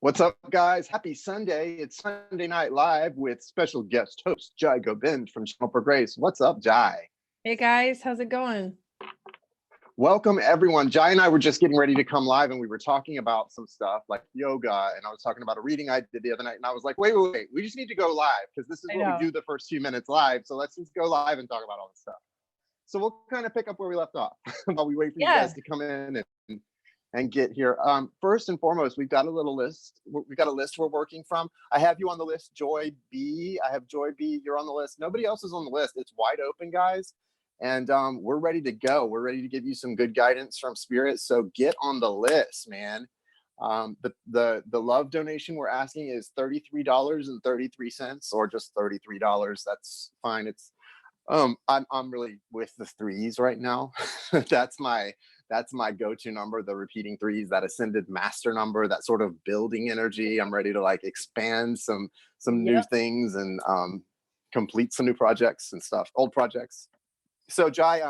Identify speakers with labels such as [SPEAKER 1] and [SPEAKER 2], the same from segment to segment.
[SPEAKER 1] What's up, guys? Happy Sunday. It's Sunday Night Live with special guest host Jai Gobind from CHASHAPP Grace. What's up, Jai?
[SPEAKER 2] Hey guys, how's it going?
[SPEAKER 1] Welcome, everyone. Jai and I were just getting ready to come live, and we were talking about some stuff like yoga, and I was talking about a reading I did the other night, and I was like, wait, we just need to go live because this is what we do the first few minutes live, so let's just go live and talk about all this stuff. So we'll kind of pick up where we left off while we wait for you guys to come in and get here. First and foremost, we've got a little list. We've got a list we're working from. I have you on the list, Joy B. I have Joy B. You're on the list. Nobody else is on the list. It's wide open, guys. And we're ready to go. We're ready to give you some good guidance from Spirit. So get on the list, man. The love donation we're asking is $33.33 or just $33. That's fine. It's I'm really with the threes right now. That's my go-to number, the repeating threes, that ascended master number, that sort of building energy. I'm ready to like expand some new things and complete some new projects and stuff, old projects. So Jai,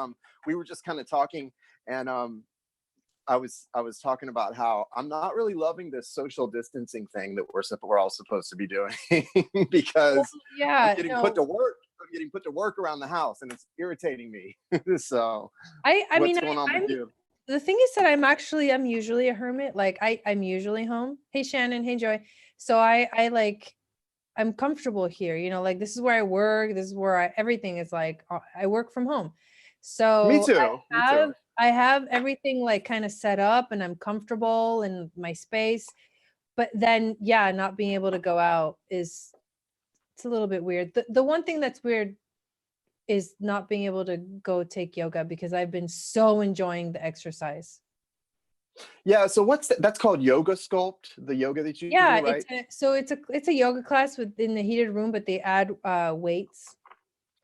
[SPEAKER 1] we were just kind of talking, and I was talking about how I'm not really loving this social distancing thing that we're all supposed to be doing because I'm getting put to work. I'm getting put to work around the house, and it's irritating me. So what's going on with you?
[SPEAKER 2] The thing is that I'm usually a hermit. Like I'm usually home. Hey Shannon, hey Joy. So I'm comfortable here, you know, like this is where I work. This is where everything is like, I work from home. So
[SPEAKER 1] me too.
[SPEAKER 2] I have everything like kind of set up and I'm comfortable in my space, but then not being able to go out it's a little bit weird. The one thing that's weird is not being able to go take yoga because I've been so enjoying the exercise.
[SPEAKER 1] Yeah, so that's called yoga sculpt, the yoga that you do, right?
[SPEAKER 2] It's a yoga class within the heated room, but they add weights.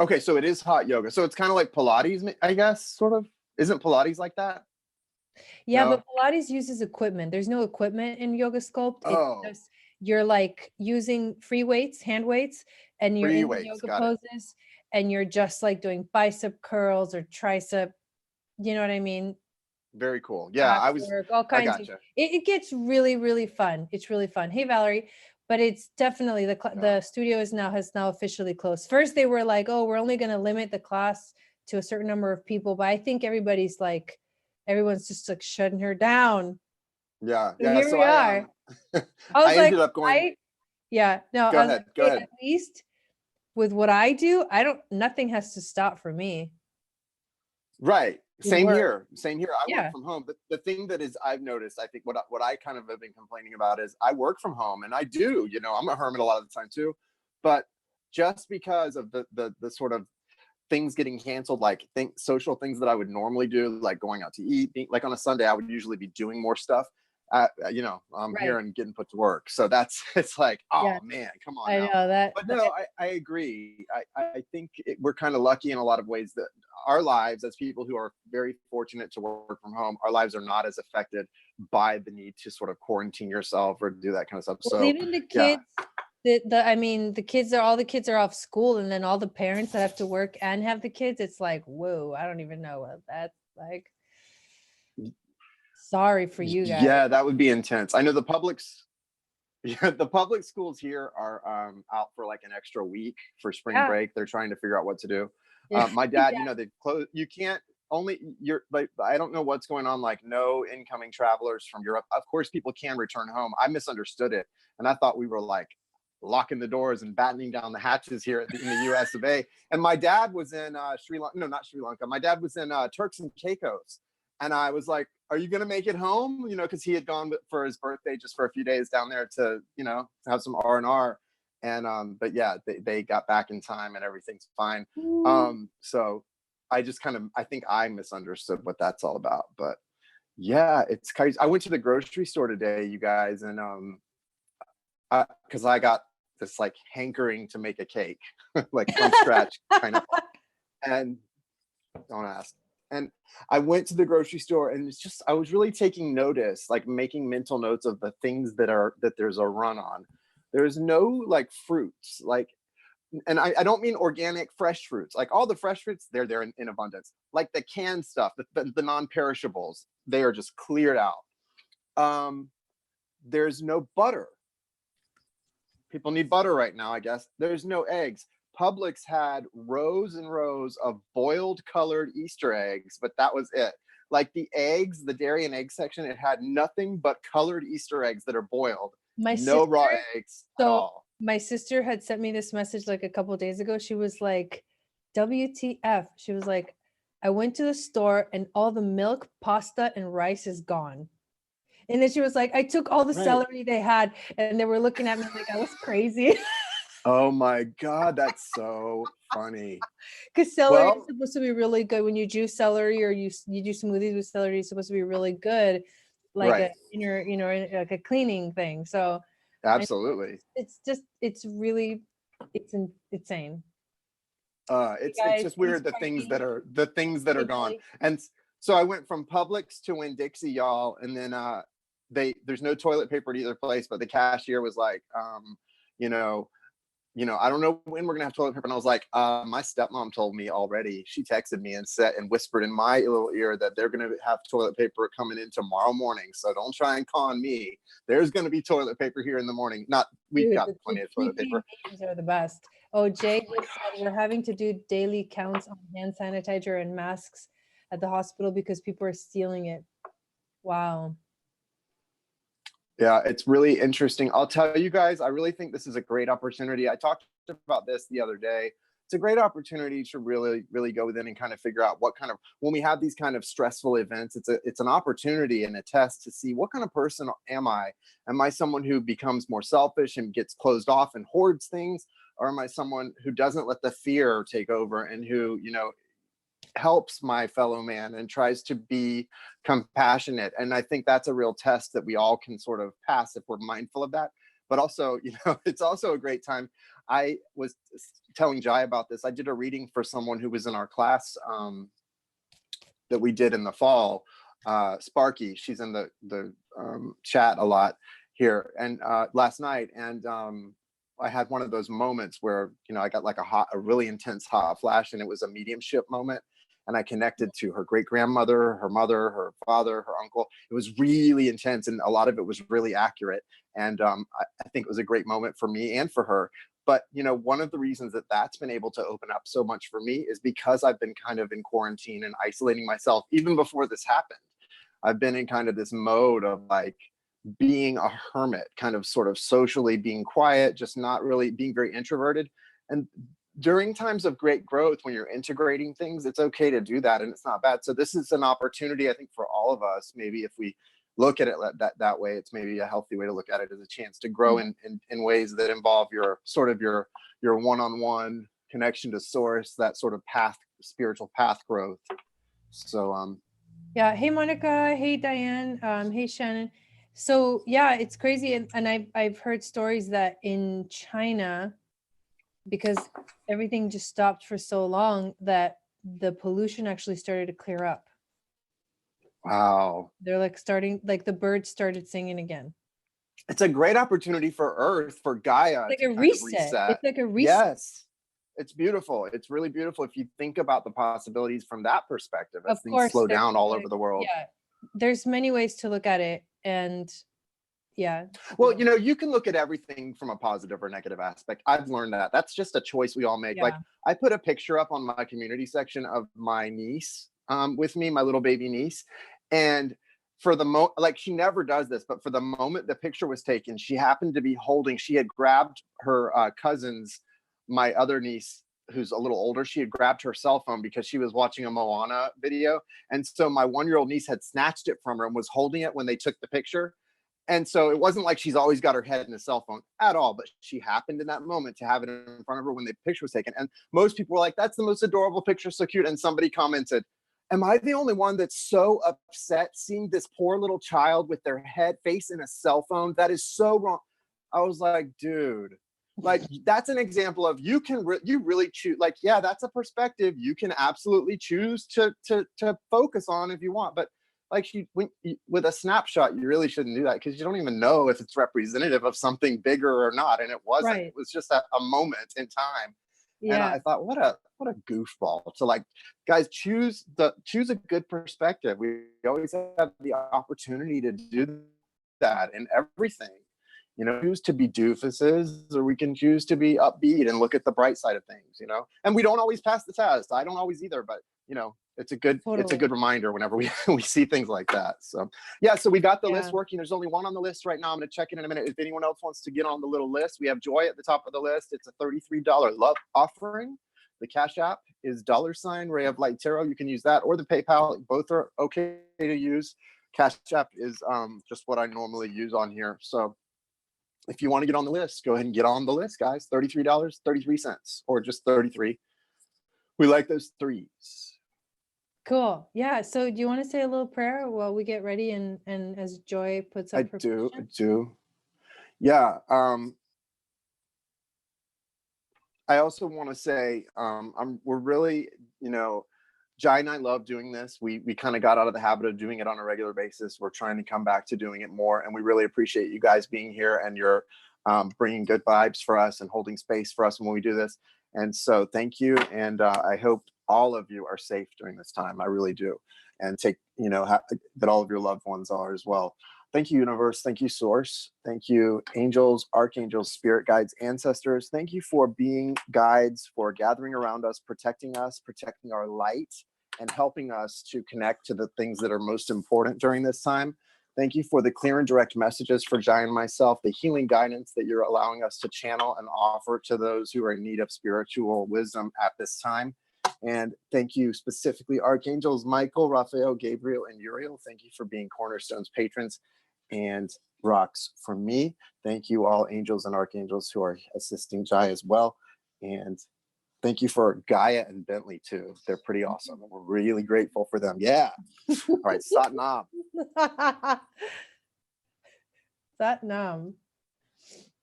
[SPEAKER 1] Okay, so it is hot yoga. So it's kind of like Pilates, I guess, sort of. Isn't Pilates like that?
[SPEAKER 2] Yeah, no? But Pilates uses equipment. There's no equipment in yoga sculpt. It's just, you're like using free weights, hand weights, and you're in the yoga poses, and you're just like doing bicep curls or tricep. You know what I mean?
[SPEAKER 1] Very cool. Yeah,
[SPEAKER 2] all kinds of it gets really, really fun. It's really fun. Hey Valerie, but it's definitely the studio has now officially closed. First they were like, oh, we're only going to limit the class to a certain number of people, but I think everyone's just like shutting her down.
[SPEAKER 1] Yeah.
[SPEAKER 2] So here we are.
[SPEAKER 1] I ended up going.
[SPEAKER 2] Go ahead. At least with what I do, nothing has to stop for me.
[SPEAKER 1] Right. Same here. I work from home. But the thing that I've noticed, I think what I kind of have been complaining about is I work from home, and I do, you know, I'm a hermit a lot of the time too. But just because of the sort of things getting canceled, like social things that I would normally do, like going out to eat, like on a Sunday, I would usually be doing more stuff. You know, I'm here and getting put to work. So it's like, man, come on.
[SPEAKER 2] I know that.
[SPEAKER 1] But no, I agree. I think we're kind of lucky in a lot of ways that our lives, as people who are very fortunate to work from home, our lives are not as affected by the need to sort of quarantine yourself or do that kind of stuff.
[SPEAKER 2] Well, so even the kids, all the kids are off school, and then all the parents that have to work and have the kids, it's like, whoa, I don't even know what that's like. Sorry for you guys.
[SPEAKER 1] Yeah, that would be intense. I know the public schools here are out for like an extra week for spring break. They're trying to figure out what to do. My dad, you know, they close. You can't I don't know what's going on. Like no incoming travelers from Europe. Of course, people can return home. I misunderstood it, and I thought we were like locking the doors and battening down the hatches here in the US of A. And my dad was in Sri Lanka. No, not Sri Lanka. My dad was in Turks and Caicos. And I was like, are you going to make it home? You know, because he had gone for his birthday just for a few days down there to, you know, have some R&R. And, but yeah, they got back in time and everything's fine. So I think I misunderstood what that's all about. But yeah, it's crazy. I went to the grocery store today, you guys, and because I got this like hankering to make a cake, like from scratch kind of. And don't ask. And I went to the grocery store, and I was really taking notice, like making mental notes of the things that there's a run on. There's no like fruits, like, and I don't mean organic fresh fruits, like all the fresh fruits, they're there in abundance. Like the canned stuff, the non-perishables, they are just cleared out. There's no butter. People need butter right now, I guess. There's no eggs. Publix had rows and rows of boiled colored Easter eggs, but that was it. Like the eggs, the dairy and egg section, it had nothing but colored Easter eggs that are boiled.
[SPEAKER 2] My
[SPEAKER 1] No raw
[SPEAKER 2] sister,
[SPEAKER 1] eggs at all.
[SPEAKER 2] my sister had sent me this message like a couple of days ago. She was like, WTF. She was like, I went to the store and all the milk, pasta, and rice is gone. And then she was like, I took all the
[SPEAKER 1] Right.
[SPEAKER 2] celery they had, and they were looking at me like I was crazy.
[SPEAKER 1] Oh my God, that's so funny.
[SPEAKER 2] Because celery is
[SPEAKER 1] Well,
[SPEAKER 2] supposed to be really good when you juice celery or you do smoothies with celery. It's supposed to be really good, like
[SPEAKER 1] right.
[SPEAKER 2] a inner, like a cleaning thing. So
[SPEAKER 1] Absolutely.
[SPEAKER 2] it's really, insane.
[SPEAKER 1] It's
[SPEAKER 2] Guys,
[SPEAKER 1] just
[SPEAKER 2] please
[SPEAKER 1] weird the
[SPEAKER 2] pray
[SPEAKER 1] things
[SPEAKER 2] me.
[SPEAKER 1] that are gone. And so I went from Publix to Winn-Dixie, y'all, and then there's no toilet paper at either place, but the cashier was like, you know, I don't know when we're gonna have toilet paper. And I was like, my stepmom told me already. She texted me and whispered in my little ear that they're gonna have toilet paper coming in tomorrow morning. So don't try and con me. There's gonna be toilet paper here in the morning. We've got plenty of toilet paper.
[SPEAKER 2] Names are the best. Oh, Jay just said we're having to do daily counts on hand sanitizer and masks at the hospital because people are stealing it. Wow.
[SPEAKER 1] Yeah, it's really interesting. I'll tell you guys, I really think this is a great opportunity. I talked about this the other day. It's a great opportunity to really, really go within and kind of figure out what kind of, when we have these kind of stressful events, it's an opportunity and a test to see what kind of person am I? Am I someone who becomes more selfish and gets closed off and hoards things? Or am I someone who doesn't let the fear take over and who, helps my fellow man and tries to be compassionate? And I think that's a real test that we all can sort of pass if we're mindful of that. But also, it's also a great time. I was telling Jai about this. I did a reading for someone who was in our class that we did in the fall. Sparky, she's in the chat a lot here, and last night, and I had one of those moments where I got like a really intense hot flash, and it was a mediumship moment. And I connected to her great grandmother, her mother, her father, her uncle. It was really intense, and a lot of it was really accurate. And I think it was a great moment for me and for her. But one of the reasons that that's been able to open up so much for me is because I've been kind of in quarantine and isolating myself even before this happened. I've been in kind of this mode of like being a hermit, kind of sort of socially being quiet, just not really being very introverted. And during times of great growth, when you're integrating things, it's okay to do that, and it's not bad. So this is an opportunity, I think, for all of us. Maybe if we look at it that way, it's maybe a healthy way to look at it, as a chance to grow in ways that involve your one-on-one connection to source, that sort of spiritual path growth. So
[SPEAKER 2] yeah. Hey, Monica. Hey, Diane. Hey, Shannon. So yeah, it's crazy. And I've heard stories that in China, because everything just stopped for so long, that the pollution actually started to clear up.
[SPEAKER 1] wow.
[SPEAKER 2] They're like the birds started singing again.
[SPEAKER 1] It's a great opportunity for Earth, for Gaia.
[SPEAKER 2] It's like a reset. It's like a reset.
[SPEAKER 1] Yes. It's beautiful. It's really beautiful if you think about the possibilities from that perspective, as things slow down all over the world.
[SPEAKER 2] Yeah. There's many ways to look at it. And yeah.
[SPEAKER 1] Well, you can look at everything from a positive or negative aspect. I've learned that. That's just a choice we all make.
[SPEAKER 2] Yeah.
[SPEAKER 1] Like, I put a picture up on my community section of my niece with me, my little baby niece. And for the like, she never does this, but for the moment the picture was taken, she happened to be she had grabbed her cousin's, my other niece, who's a little older, she had grabbed her cell phone because she was watching a Moana video. And so my 1-year-old niece had snatched it from her and was holding it when they took the picture. And so it wasn't like she's always got her head in a cell phone at all, but she happened in that moment to have it in front of her when the picture was taken. And most people were like, that's the most adorable picture, so cute. And somebody commented, am I the only one that's so upset seeing this poor little child with their face in a cell phone? That is so wrong. I was like, dude, like, that's an example of you really choose. Like, yeah, that's a perspective you can absolutely choose to focus on if you want. But like, with a snapshot, you really shouldn't do that, because you don't even know if it's representative of something bigger or not. And it wasn't. Right. It was just a moment in time. Yeah. And I thought, what a goofball to, like, guys, choose a good perspective. We always have the opportunity to do that in everything. You know, choose to be doofuses, or we can choose to be upbeat and look at the bright side of things, you know. And we don't always pass the test. I don't always either, but you know, it's a good reminder whenever we see things like that. So yeah, so we got the list working. There's only one on the list right now. I'm going to check in a minute if anyone else wants to get on the little list. We have Joy at the top of the list. It's a $33 love offering. The Cash App is $ Ray of Light Tarot. You can use that, or the PayPal. Both are okay to use. Cash App is just what I normally use on here. So if you want to get on the list, go ahead and get on the list, guys. $33.33, or just 33. We like those threes.
[SPEAKER 2] Cool. Yeah. So do you want to say a little prayer while we get ready and as Joy puts up
[SPEAKER 1] I do. Yeah. I also want to say we're really, you know, Jai and I love doing this. We kind of got out of the habit of doing it on a regular basis. We're trying to come back to doing it more, and we really appreciate you guys being here and you're bringing good vibes for us and holding space for us when we do this. And so thank you, and I hope all of you are safe during this time. I really do, and take, you know, that all of your loved ones are as well. Thank you, universe. Thank you, source. Thank you, angels, archangels, spirit guides, ancestors. Thank you for being guides, for gathering around us, protecting our light, and helping us to connect to the things that are most important during this time. Thank you for the clear and direct messages for Jai and myself, the healing guidance that you're allowing us to channel and offer to those who are in need of spiritual wisdom at this time. And thank you specifically, archangels Michael, Raphael, Gabriel, and Uriel. Thank you for being Cornerstone's patrons and rocks for me. Thank you all angels and archangels who are assisting Jai as well. And thank you for Gaia and Bentley too. They're pretty awesome. We're really grateful for them. Yeah. All right, Sat Nam.
[SPEAKER 2] Sat Nam.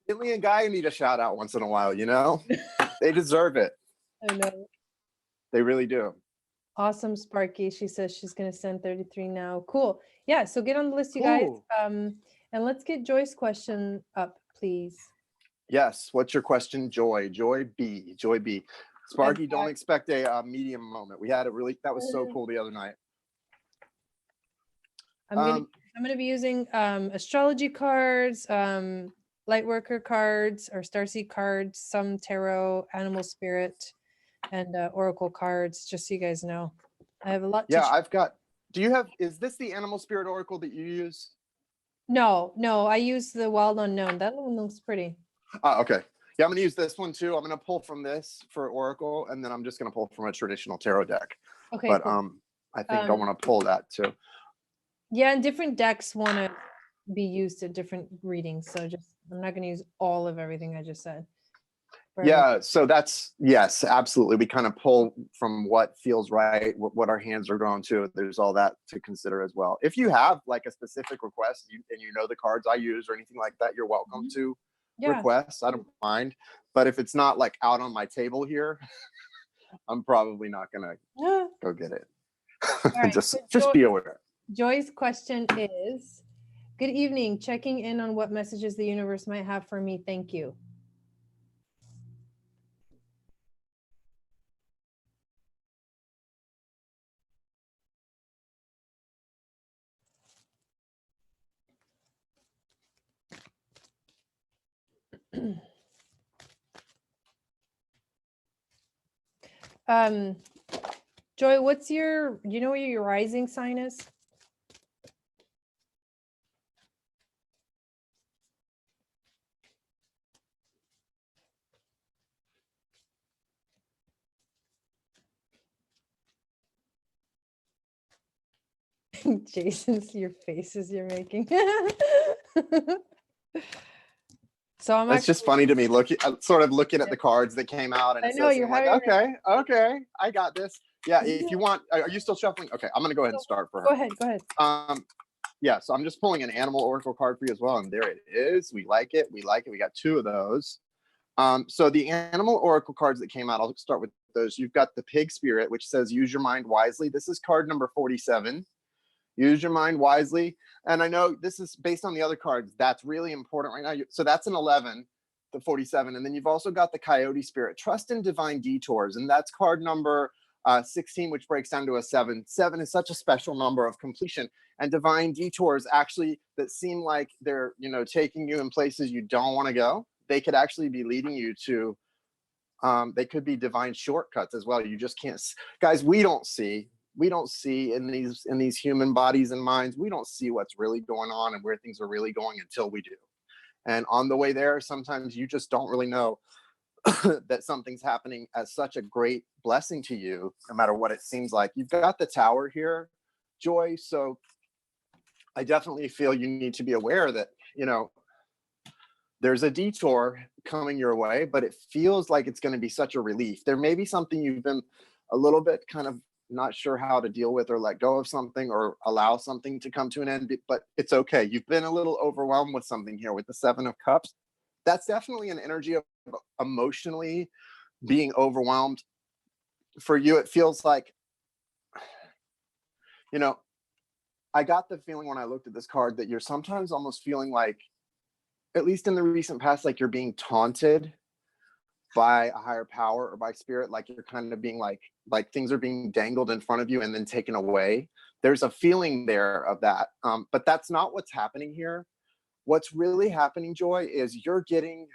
[SPEAKER 1] Bentley and Gaia need a shout out once in a while, you know? They deserve it.
[SPEAKER 2] I know.
[SPEAKER 1] They really do.
[SPEAKER 2] Awesome, Sparky. She says she's going to send 33 now. Cool. Yeah, so get on the list, you guys. And let's get Joy's question up, please.
[SPEAKER 1] Yes. What's your question, Joy? Joy B. Sparky, don't expect a medium moment. We had it really, that was so cool the other night.
[SPEAKER 2] I'm gonna be using astrology cards, lightworker cards, or starseed cards, some tarot, animal spirit, and oracle cards, just so you guys know. I have a lot.
[SPEAKER 1] Yeah, I've got. Do you have? Is this the animal spirit oracle that you use?
[SPEAKER 2] No, I use the Wild Unknown. That one looks pretty.
[SPEAKER 1] Okay. Yeah, I'm gonna use this one too. I'm gonna pull from this for oracle, and then I'm just gonna pull from a traditional tarot deck. Okay. But cool. I think I want to pull that too. Yeah,
[SPEAKER 2] and different decks want to be used at different readings. So I'm not gonna use all of everything I just said.
[SPEAKER 1] Yeah, so that's, yes, absolutely. We kind of pull from what feels right, what our hands are drawn to. There's all that to consider as well. If you have like a specific request and you know the cards I use or anything like that, you're welcome to request. I don't mind. But if it's not like out on my table here, I'm probably not gonna go get it. Right, just be aware.
[SPEAKER 2] Joy's question is, good evening, checking in on what messages the universe might have for me. Thank you. Joy, do you know what your rising sign is? Jason's, your faces you're making. So
[SPEAKER 1] it's just funny to me. Sort of looking at the cards that came out, and you're like, okay, I got this. Yeah, if you want, are you still shuffling? Okay, I'm gonna go ahead and start for her.
[SPEAKER 2] Go ahead.
[SPEAKER 1] Yeah, so I'm just pulling an animal oracle card for you as well, and there it is. We like it. We got 2 of those. So the animal oracle cards that came out, I'll start with those. You've got the pig spirit, which says use your mind wisely. This is card number 47. Use your mind wisely. And I know this is based on the other cards. That's really important right now. So that's an 11, the 47. And then you've also got the coyote spirit, trust in divine detours. And that's card number 16, which breaks down to a 7. 7 is such a special number of completion, and divine detours actually that seem like they're, you know, taking you in places you don't want to go. They could actually be leading you to, they could be divine shortcuts as well. You just can't, guys, we don't see in these human bodies and minds, we don't see what's really going on and where things are really going until we do. And on the way there, sometimes you just don't really know that something's happening as such a great blessing to you, no matter what it seems like. You've got the Tower here, Joy. So I definitely feel you need to be aware that, you know, there's a detour coming your way, but it feels like it's going to be such a relief. There may be something you've been a little bit kind of not sure how to deal with, or let go of something, or allow something to come to an end, but it's okay. You've been a little overwhelmed with something here with the 7 of Cups. That's definitely an energy of emotionally being overwhelmed. For you, it feels like, you know, I got the feeling when I looked at this card that you're sometimes almost feeling like, at least in the recent past, like you're being taunted by a higher power or by spirit, like you're kind of being like things are being dangled in front of you and then taken away. There's a feeling there of that, but that's not what's happening here. What's really happening, Joy, is you're getting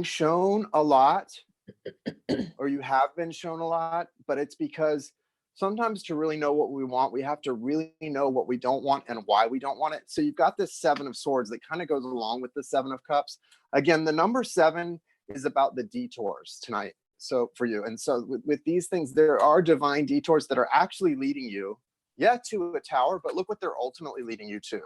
[SPEAKER 1] shown a lot, or you have been shown a lot, but it's because sometimes to really know what we want, we have to really know what we don't want and why we don't want it. So you've got this 7 of Swords that kind of goes along with the 7 of Cups. Again, the number 7 is about the detours tonight. So for you, and so with these things, there are divine detours that are actually leading you, to a tower, but look what they're ultimately leading you to.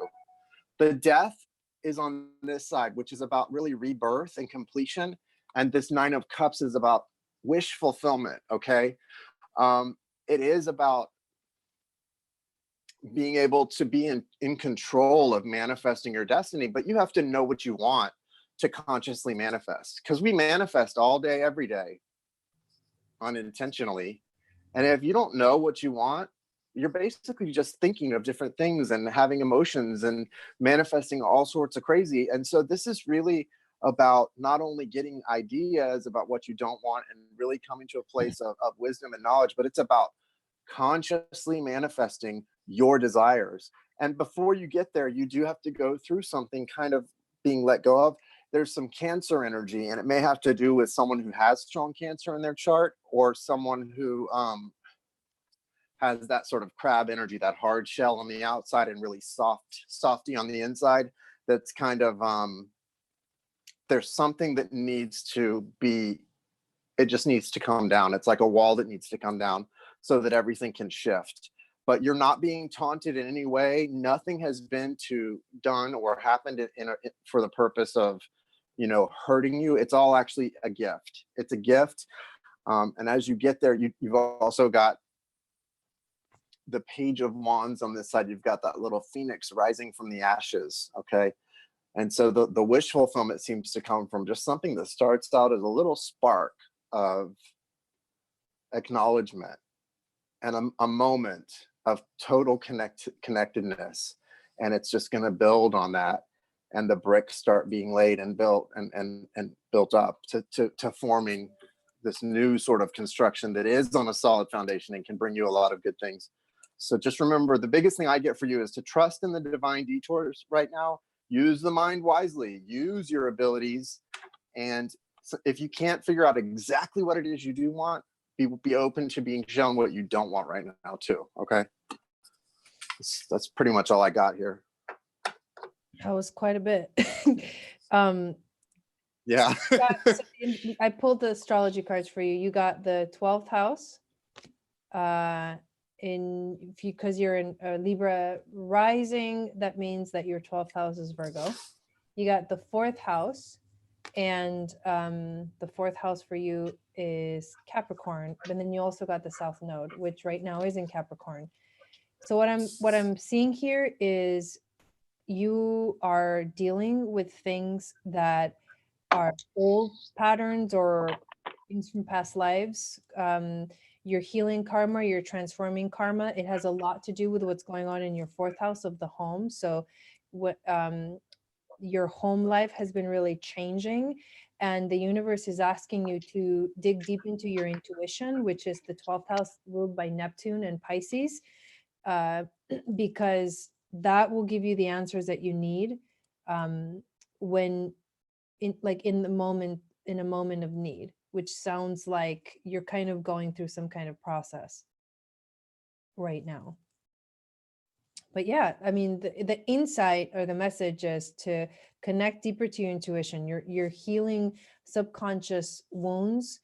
[SPEAKER 1] The Death is on this side, which is about really rebirth and completion. And this 9 of Cups is about wish fulfillment, okay? It is about being able to be in control of manifesting your destiny, but you have to know what you want to consciously manifest, because we manifest all day, every day, unintentionally. And if you don't know what you want, you're basically just thinking of different things and having emotions and manifesting all sorts of crazy. And so this is really about not only getting ideas about what you don't want and really coming to a place of wisdom and knowledge, but it's about consciously manifesting your desires. And before you get there, you do have to go through something kind of being let go of. There's some Cancer energy, and it may have to do with someone who has strong Cancer in their chart, or someone who has that sort of crab energy, that hard shell on the outside and really softy on the inside. That's kind of there's something that needs to be, it just needs to come down. It's like a wall that needs to come down so that everything can shift. But you're not being taunted in any way. Nothing has been done or happened for the purpose of, you know, hurting you. It's all actually a gift. It's a gift. And as you get there, you've also got the Page of Wands on this side. You've got that little phoenix rising from the ashes, okay? And so the wish fulfillment seems to come from just something that starts out as a little spark of acknowledgement and a moment of total connectedness. And it's just going to build on that. And the bricks start being laid and built and built up to forming this new sort of construction that is on a solid foundation and can bring you a lot of good things. So just remember, the biggest thing I get for you is to trust in the divine detours right now. Use the mind wisely, use your abilities. And so if you can't figure out exactly what it is you do want, be open to being shown what you don't want right now too, okay? That's pretty much all I got here.
[SPEAKER 2] That was quite a bit.
[SPEAKER 1] Yeah.
[SPEAKER 2] I pulled the astrology cards for you. You got the 12th house. Because you're in Libra rising, that means that your 12th house is Virgo. You got the 4th house, and the 4th house for you is Capricorn. But then you also got the South Node, which right now is in Capricorn. So what I'm seeing here is you are dealing with things that are old patterns or things from past lives. You're healing karma, you're transforming karma. It has a lot to do with what's going on in your 4th house of the home. So what your home life has been really changing, and the universe is asking you to dig deep into your intuition, which is the 12th house ruled by Neptune and Pisces, because that will give you the answers that you need when in a moment of need, which sounds like you're kind of going through some kind of process right now. But yeah, I mean, the insight or the message is to connect deeper to your intuition. You're healing subconscious wounds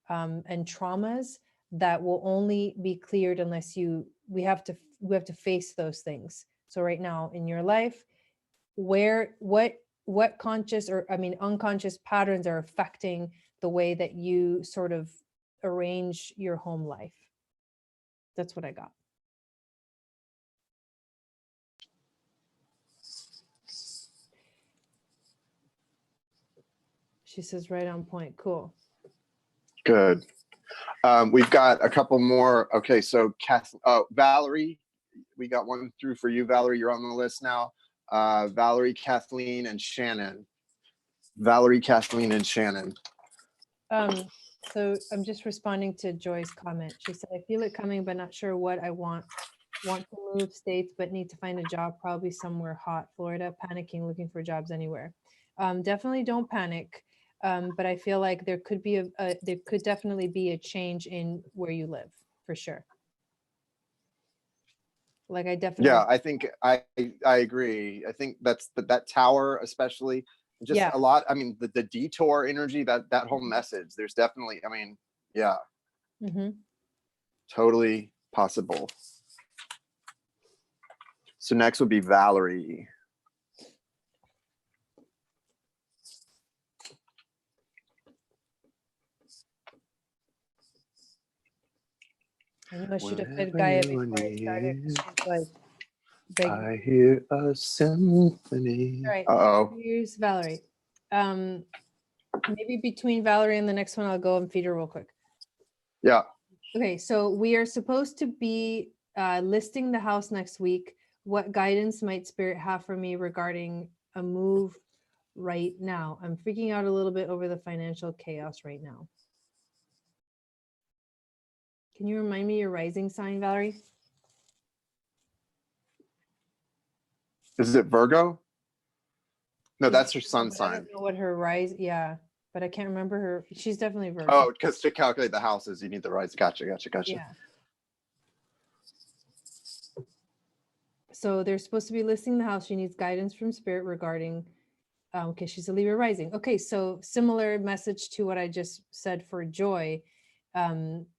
[SPEAKER 2] and traumas that will only be cleared unless we have to face those things. So right now in your life, what conscious or unconscious patterns are affecting the way that you sort of arrange your home life? That's what I got. She says right on point. Cool.
[SPEAKER 1] Good. We've got a couple more. Okay, so Valerie, we got one through for you, Valerie. You're on the list now. Valerie, Kathleen, and Shannon. Valerie, Kathleen, and Shannon.
[SPEAKER 2] So I'm just responding to Joy's comment. She said, I feel it coming, but not sure what I want. Want to move states, but need to find a job, probably somewhere hot. Florida, panicking, looking for jobs anywhere. Definitely don't panic. But I feel like there could definitely be a change in where you live, for sure. Like I definitely.
[SPEAKER 1] Yeah, I think I agree. I think that's that tower, especially, just a lot. I mean, the detour energy, that whole message. There's definitely. I mean, yeah. Mm-hmm. Totally possible. So next would be Valerie.
[SPEAKER 2] I know I should have said Gaia before I started.
[SPEAKER 1] I hear a symphony.
[SPEAKER 2] All right. Here's Valerie. Maybe between Valerie and the next one, I'll go and feed her real quick.
[SPEAKER 1] Yeah.
[SPEAKER 2] Okay. So we are supposed to be listing the house next week. What guidance might Spirit have for me regarding a move right now? I'm freaking out a little bit over the financial chaos right now. Can you remind me your rising sign, Valerie?
[SPEAKER 1] Is it Virgo? No, that's her sun sign.
[SPEAKER 2] I don't know what her rise. Yeah, but I can't remember her. She's definitely Virgo.
[SPEAKER 1] Oh, because to calculate the houses, you need the rise. Gotcha.
[SPEAKER 2] Yeah. So they're supposed to be listing the house. She needs guidance from Spirit regarding. Okay, she's a Libra rising. Okay, so similar message to what I just said for Joy.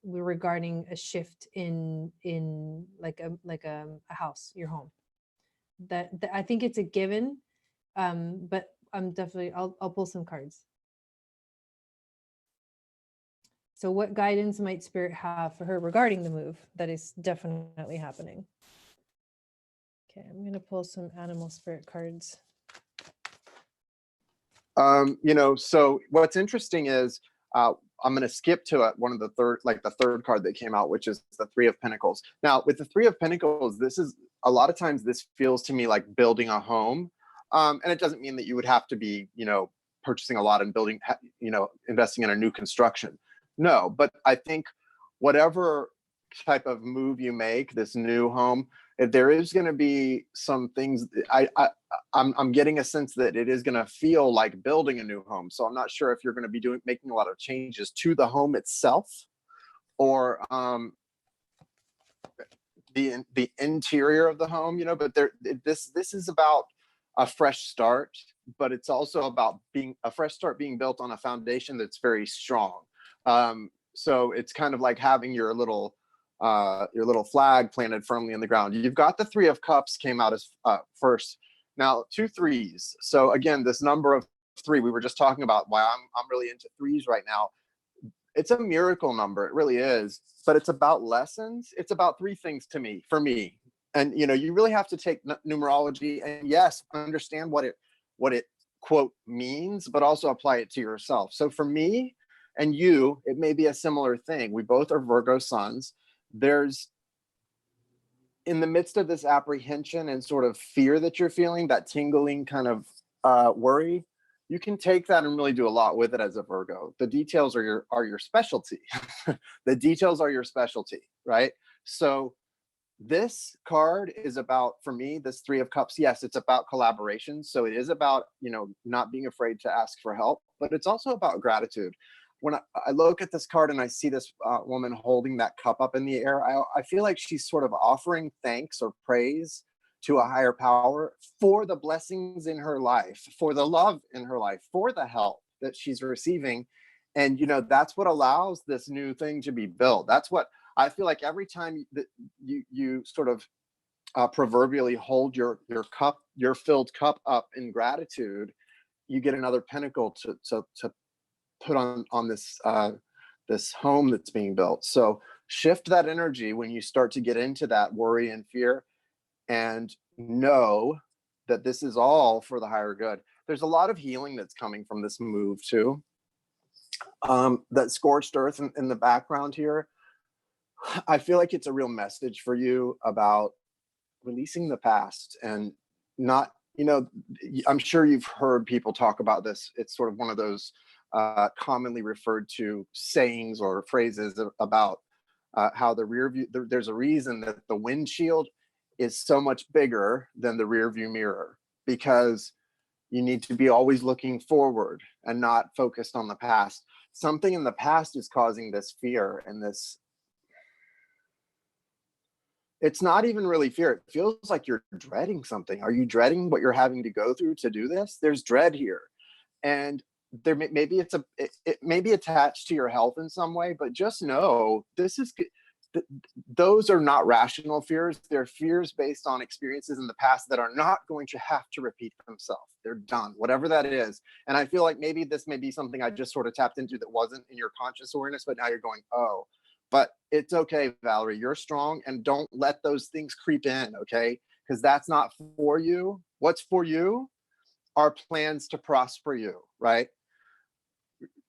[SPEAKER 2] Regarding a shift in like a house, your home. That I think it's a given, but I'm definitely I'll pull some cards. So what guidance might Spirit have for her regarding the move that is definitely happening? Okay, I'm going to pull some animal spirit cards.
[SPEAKER 1] So what's interesting is I'm going to skip to one of the third card that came out, which is the Three of Pentacles. Now, with the Three of Pentacles, this is a lot of times this feels to me like building a home. And it doesn't mean that you would have to be, purchasing a lot and building, investing in a new construction. No, but I think whatever type of move you make, this new home, if there is going to be some things, I'm getting a sense that it is going to feel like building a new home. So I'm not sure if you're going to be making a lot of changes to the home itself, or the interior of the home, but this is about a fresh start, but it's also about being a fresh start being built on a foundation that's very strong. So it's kind of like having your little flag planted firmly in the ground. You've got the Three of Cups came out as first. Now 2 threes. So again, this number of 3, we were just talking about why I'm really into threes right now. It's a miracle number. It really is. But it's about lessons. It's about 3 things for me. And you really have to take numerology and yes, understand what it quote means, but also apply it to yourself. So for me and you, it may be a similar thing. We both are Virgo suns. There's, in the midst of this apprehension and sort of fear that you're feeling, that tingling kind of worry, you can take that and really do a lot with it as a Virgo. The details are your specialty. The details are your specialty, right? So this card is about, for me, this Three of Cups, yes, it's about collaboration. So it is about, not being afraid to ask for help, but it's also about gratitude. When I look at this card and I see this woman holding that cup up in the air, I feel like she's sort of offering thanks or praise to a higher power for the blessings in her life, for the love in her life, for the help that she's receiving. And, that's what allows this new thing to be built. That's what I feel like every time that you sort of proverbially hold your cup, your filled cup up in gratitude, you get another pinnacle to put on this this home that's being built. So shift that energy when you start to get into that worry and fear, and know that this is all for the higher good. There's a lot of healing that's coming from this move too. That scorched earth in the background here, I feel like it's a real message for you about releasing the past and not, I'm sure you've heard people talk about this. It's sort of one of those commonly referred to sayings or phrases about how the rear view, there's a reason that the windshield is so much bigger than the rear view mirror, because you need to be always looking forward and not focused on the past. Something in the past is causing this fear and this, it's not even really fear. It feels like you're dreading something. Are you dreading what you're having to go through to do this? There's dread here. And there maybe it may be attached to your health in some way, but just know this is, those are not rational fears. They're fears based on experiences in the past that are not going to have to repeat themselves. They're done, whatever that is. And I feel like maybe this may be something I just sort of tapped into that wasn't in your conscious awareness, but now you're going, oh, but it's okay, Valerie, you're strong, and don't let those things creep in, okay? Because that's not for you. What's for you are plans to prosper you, right?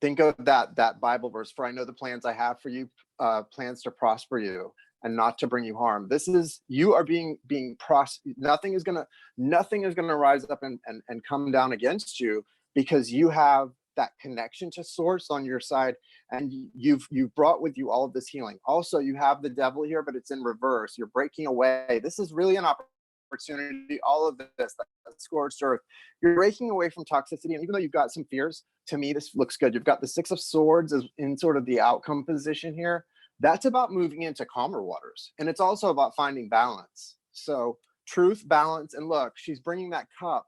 [SPEAKER 1] Think of that Bible verse, for I know the plans I have for you, plans to prosper you and not to bring you harm. This is, you are being nothing is gonna rise up and come down against you, because you have that connection to source on your side, and you've brought with you all of this healing. Also, you have the devil here, but it's in reverse. You're breaking away. This is really an opportunity. All of this, that scorched earth, you're breaking away from toxicity. And even though you've got some fears, to me this looks good. You've got the Six of Swords as in sort of the outcome position here. That's about moving into calmer waters, and it's also about finding balance. So truth, balance, and look, she's bringing that cup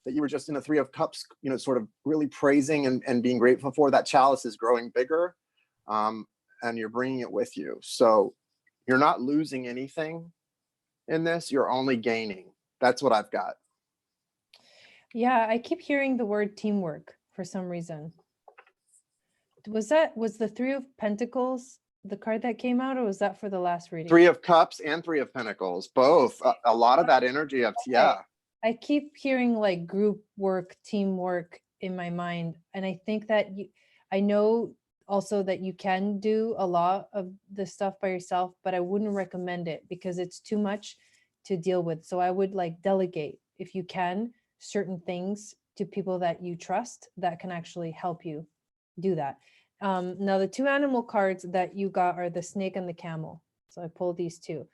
[SPEAKER 1] that you were just in the Three of Cups, sort of really praising and being grateful for. That chalice is growing bigger, and you're bringing it with you. So you're not losing anything in this, you're only gaining. That's what I've got.
[SPEAKER 2] Yeah, I keep hearing the word teamwork for some reason. Was the Three of Pentacles the card that came out, or was that for the last reading?
[SPEAKER 1] Three of Cups and Three of Pentacles, both. A lot of that energy of, yeah.
[SPEAKER 2] I keep hearing like group work, teamwork in my mind. And I think that I know also that you can do a lot of this stuff by yourself, but I wouldn't recommend it because it's too much to deal with. So I would like delegate, if you can, certain things to people that you trust that can actually help you do that. Now the two animal cards that you got are the snake and the camel. So I pulled these two.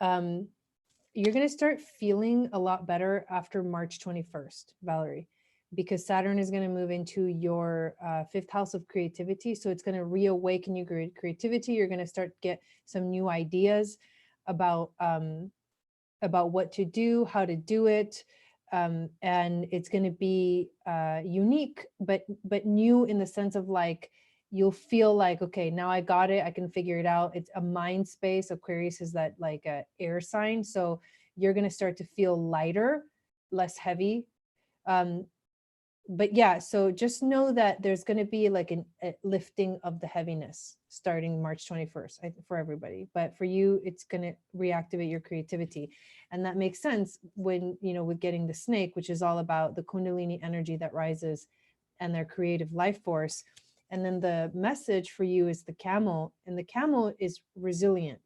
[SPEAKER 2] You're going to start feeling a lot better after March 21st, Valerie, because Saturn is going to move into your fifth house of creativity. So it's going to reawaken your creativity. You're going to start to get some new ideas about what to do, how to do it. And it's going to be unique, but new in the sense of like, you'll feel like, okay, now I got it. I can figure it out. It's a mind space. Aquarius is that like a air sign. So you're going to start to feel lighter, less heavy. But yeah, so just know that there's going to be like a lifting of the heaviness starting March 21st for everybody. But for you, it's going to reactivate your creativity. And that makes sense when, with getting the snake, which is all about the Kundalini energy that rises and their creative life force. And then the message for you is the camel, and the camel is resilient.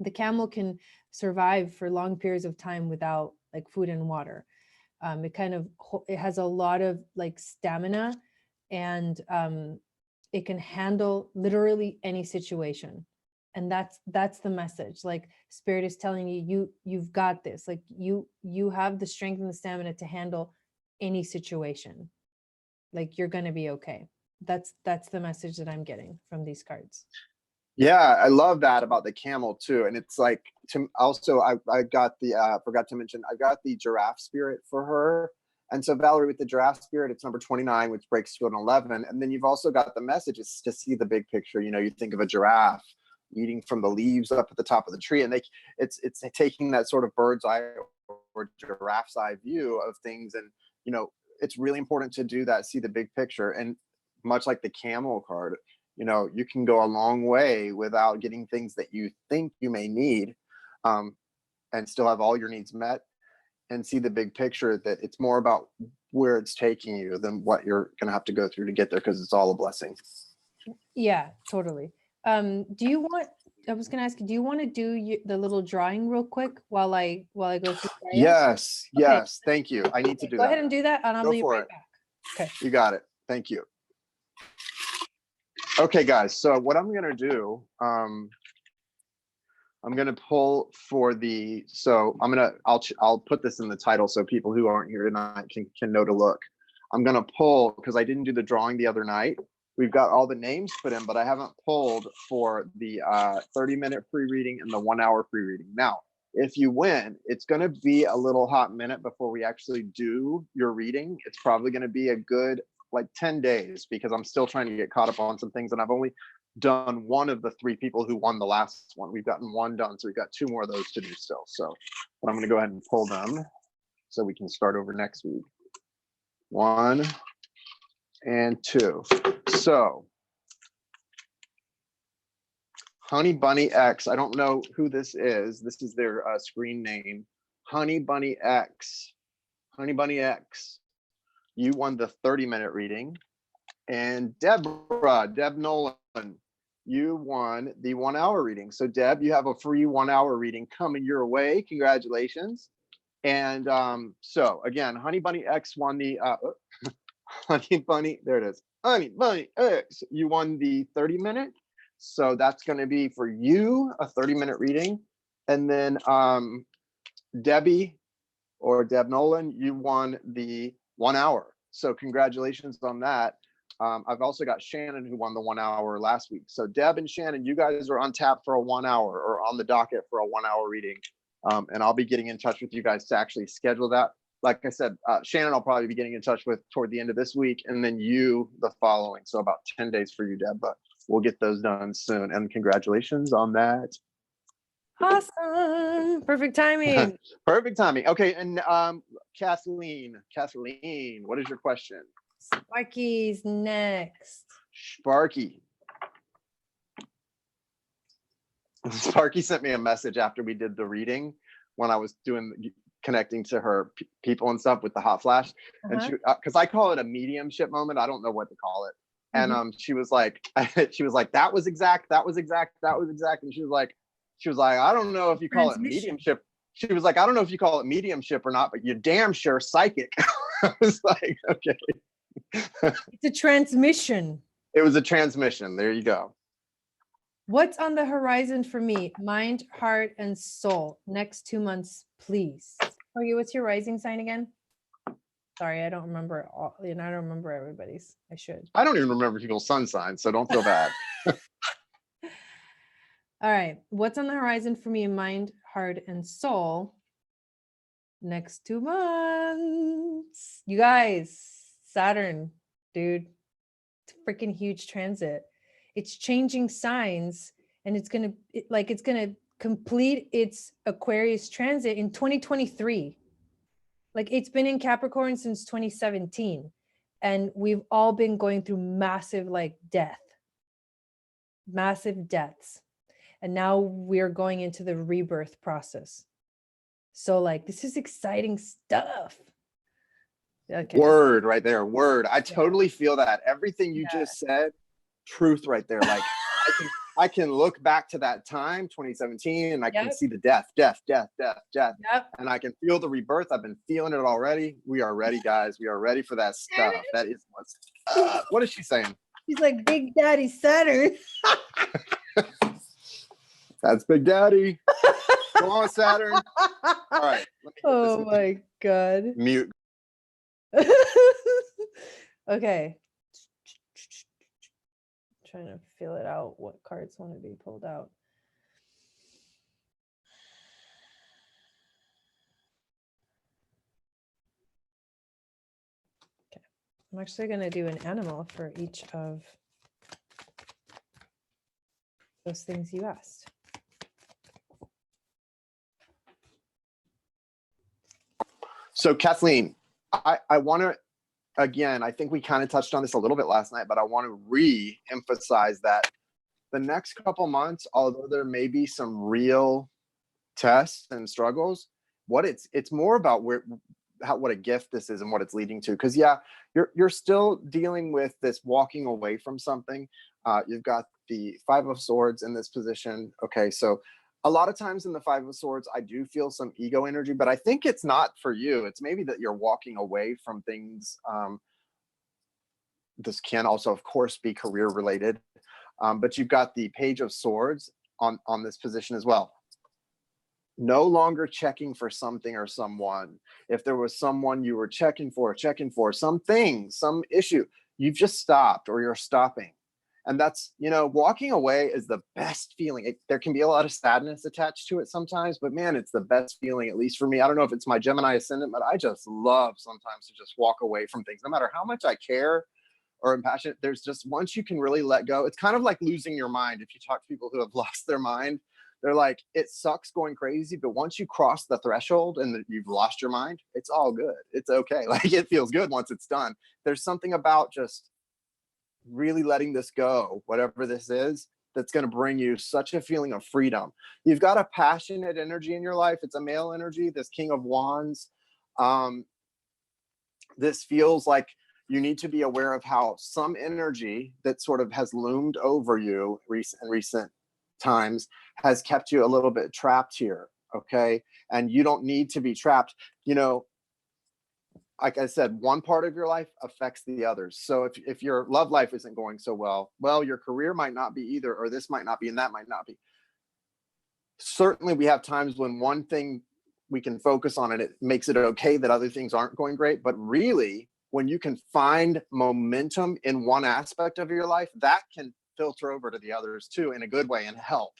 [SPEAKER 2] The camel can survive for long periods of time without like food and water. It has a lot of like stamina, and it can handle literally any situation. And that's the message. Like Spirit is telling you, you've got this. Like you have the strength and the stamina to handle any situation. Like you're going to be okay. That's the message that I'm getting from these cards.
[SPEAKER 1] Yeah, I love that about the camel too. And it's like, also, I got the, forgot to mention, I got the giraffe spirit for her. And so Valerie, with the giraffe spirit, it's number 29, which breaks to an 11. And then you've also got the messages to see the big picture. You know, you think of a giraffe eating from the leaves up at the top of the tree, and it's taking that sort of bird's eye or giraffe's eye view of things. And, you know, it's really important to do that, see the big picture. And much like the camel card, you know, you can go a long way without getting things that you think you may need, and still have all your needs met, and see the big picture, that it's more about where it's taking you than what you're going to have to go through to get there, because it's all a blessing.
[SPEAKER 2] Yeah, totally. Do you want, I was going to ask you, do you want to do the little drawing real quick while I go through?
[SPEAKER 1] Yes, yes. Okay. Thank you. I need to do that.
[SPEAKER 2] Go ahead and do that, and I'll be right back. Okay.
[SPEAKER 1] You got it. Thank you. Okay, guys. So what I'm going to do, I'm going to pull for the, so I'll put this in the title so people who aren't here tonight can know to look. I'm going to pull, because I didn't do the drawing the other night. We've got all the names put in, but I haven't pulled for the 30-minute free reading and the 1-hour free reading. Now, if you win, it's going to be a little hot minute before we actually do your reading. It's probably going to be a good like 10 days, because I'm still trying to get caught up on some things, and I've only done one of the 3 people who won the last one. We've gotten 1 done, so we've got 2 more of those to do still. So, but I'm going to go ahead and pull them so we can start over next week. 1 and 2. So, Honey Bunny X. I don't know who this is. This is their screen name. Honey Bunny X. Honey Bunny X. You won the 30-minute reading. And Deb Nolan, you won the 1-hour reading. So Deb, you have a free 1-hour reading coming your way. Congratulations. And so again, Honey Bunny X won the Honey Bunny, there it is. Honey Bunny X, you won the 30-minute. So that's going to be for you, a 30-minute reading. And then Debbie, or Deb Nolan, you won the 1 hour. So congratulations on that. I've also got Shannon, who won the 1 hour last week. So Deb and Shannon, you guys are on tap for a 1 hour, or on the docket for a 1-hour reading. And I'll be getting in touch with you guys to actually schedule that. Like I said, Shannon, I'll probably be getting in touch with toward the end of this week, and then you the following. So about 10 days for you, Deb, but we'll get those done soon. And congratulations on that.
[SPEAKER 2] Awesome. Perfect timing.
[SPEAKER 1] Perfect timing. Okay. And Kathleen, what is your question?
[SPEAKER 2] Sparky's next.
[SPEAKER 1] Sparky sent me a message after we did the reading, when I was connecting to her people and stuff with the hot flash. And she, because I call it a mediumship moment, I don't know what to call it. And she was like, that was exact. And she was like, I don't know if you call it mediumship. She was like, I don't know if you call it mediumship or not, but you're damn sure psychic. I was like, okay.
[SPEAKER 2] It's a transmission.
[SPEAKER 1] It was a transmission. There you go.
[SPEAKER 2] What's on the horizon for me? Mind, heart, and soul. Next 2 months, please. Okay, what's your rising sign again? Sorry, I don't remember all. I don't remember everybody's. I should.
[SPEAKER 1] I don't even remember people's sun signs, so don't feel bad.
[SPEAKER 2] All right. What's on the horizon for me? Mind, heart, and soul. Next 2 months. You guys, Saturn, dude. It's a freaking huge transit. It's changing signs, and it's gonna complete its Aquarius transit in 2023. Like, it's been in Capricorn since 2017, and we've all been going through massive deaths, and now we're going into the rebirth process. So like, this is exciting stuff. Okay.
[SPEAKER 1] Word right there. Word. I totally feel that. Everything you just said, truth right there. Like I can look back to that time, 2017, and I can
[SPEAKER 2] Yep.
[SPEAKER 1] see the death.
[SPEAKER 2] Yep.
[SPEAKER 1] And I can feel the rebirth. I've been feeling it already. We are ready, guys. We are ready for that stuff. That is what's what is she saying?
[SPEAKER 2] He's like Big Daddy Saturn.
[SPEAKER 1] That's Big Daddy. Go on, Saturn. All right. Let me
[SPEAKER 2] Oh my God.
[SPEAKER 1] mute.
[SPEAKER 2] Okay. Trying to feel it out. What cards want to be pulled out? Okay. I'm actually going to do an animal for each of those things you asked.
[SPEAKER 1] So Kathleen, I want to, again, I think we kind of touched on this a little bit last night, but I want to re-emphasize that the next couple months, although there may be some real tests and struggles, what it's more about what a gift this is and what it's leading to. Because yeah, you're still dealing with this walking away from something. You've got the Five of Swords in this position. Okay, so a lot of times in the Five of Swords, I do feel some ego energy, but I think it's not for you. It's maybe that you're walking away from things. This can also, of course, be career related. But you've got the Page of Swords on this position as well. No longer checking for something or someone. If there was someone you were checking for something, some issue, you've just stopped or you're stopping. And that's, walking away is the best feeling. There can be a lot of sadness attached to it sometimes, but man, it's the best feeling, at least for me. I don't know if it's my Gemini ascendant, but I just love sometimes to just walk away from things, no matter how much I care or am passionate. There's just, once you can really let go, it's kind of like losing your mind. If you talk to people who have lost their mind, they're like, it sucks going crazy, but once you cross the threshold and you've lost your mind, it's all good. It's okay. Like, it feels good once it's done. There's something about just really letting this go, whatever this is, that's going to bring you such a feeling of freedom. You've got a passionate energy in your life. It's a male energy, this King of Wands. This feels like you need to be aware of how some energy that sort of has loomed over you in recent times has kept you a little bit trapped here. Okay. And you don't need to be trapped. Like I said, one part of your life affects the others. So if your love life isn't going so well, your career might not be either, or this might not be, and that might not be. Certainly we have times when one thing we can focus on and it makes it okay that other things aren't going great. But really, when you can find momentum in one aspect of your life, that can filter over to the others too, in a good way, and help.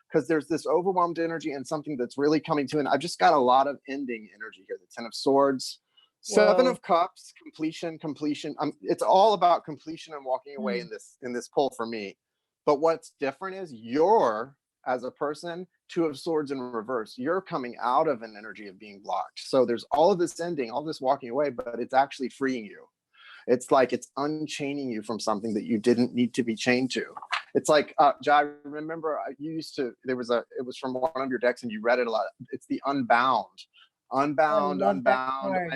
[SPEAKER 1] Because there's this overwhelmed energy and something that's really coming to, and I've just got a lot of ending energy here. The Ten of Swords, Seven of Cups, completion. It's all about completion and walking away in this pull for me. But what's different is you're, as a person, Two of Swords in reverse. You're coming out of an energy of being blocked. So there's all of this ending, all this walking away, but it's actually freeing you. It's like it's unchaining you from something that you didn't need to be chained to. It's like, Jai, remember it was from one of your decks and you read it a lot. It's the Unbound. Unbound.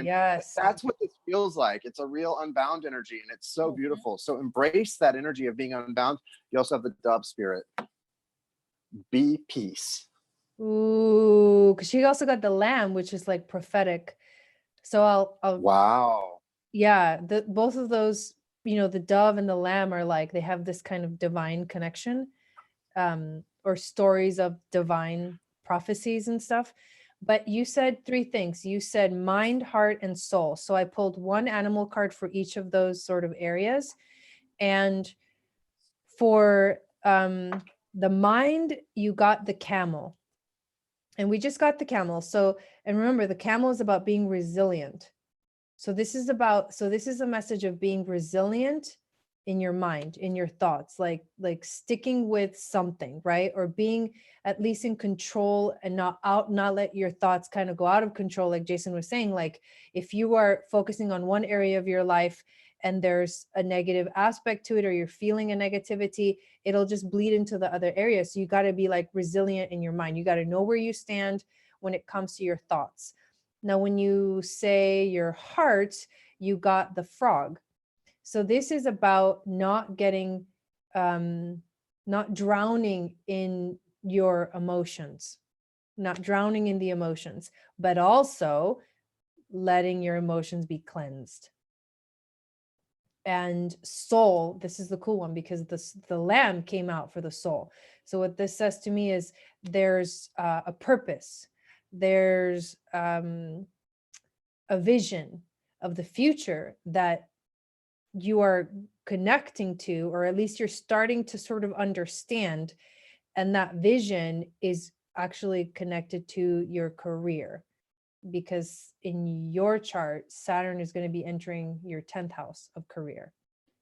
[SPEAKER 2] Yes.
[SPEAKER 1] That's what this feels like. It's a real unbound energy, and it's so beautiful. So embrace that energy of being unbound. You also have the Dove spirit. Be peace.
[SPEAKER 2] Ooh, because she also got the Lamb, which is like prophetic. So I'll
[SPEAKER 1] Wow.
[SPEAKER 2] Yeah, both of those, the dove and the lamb are like, they have this kind of divine connection, or stories of divine prophecies and stuff. But you said three things. You said mind, heart, and soul. So I pulled one animal card for each of those sort of areas. And for the mind, you got the camel. And we just got the camel. And remember, the camel is about being resilient. So this is a message of being resilient in your mind, in your thoughts, like sticking with something, right? Or being at least in control and not let your thoughts kind of go out of control. Like Jason was saying, like if you are focusing on one area of your life and there's a negative aspect to it, or you're feeling a negativity, it'll just bleed into the other areas. So you got to be like resilient in your mind. You got to know where you stand when it comes to your thoughts. Now, when you say your heart, you got the frog. So this is about not getting not drowning in your emotions, not drowning in the emotions, but also letting your emotions be cleansed. And soul, this is the cool one, because the lamb came out for the soul. So what this says to me is there's a purpose, there's a vision of the future that you are connecting to, or at least you're starting to sort of understand. And that vision is actually connected to your career, because in your chart, Saturn is going to be entering your 10th house of career.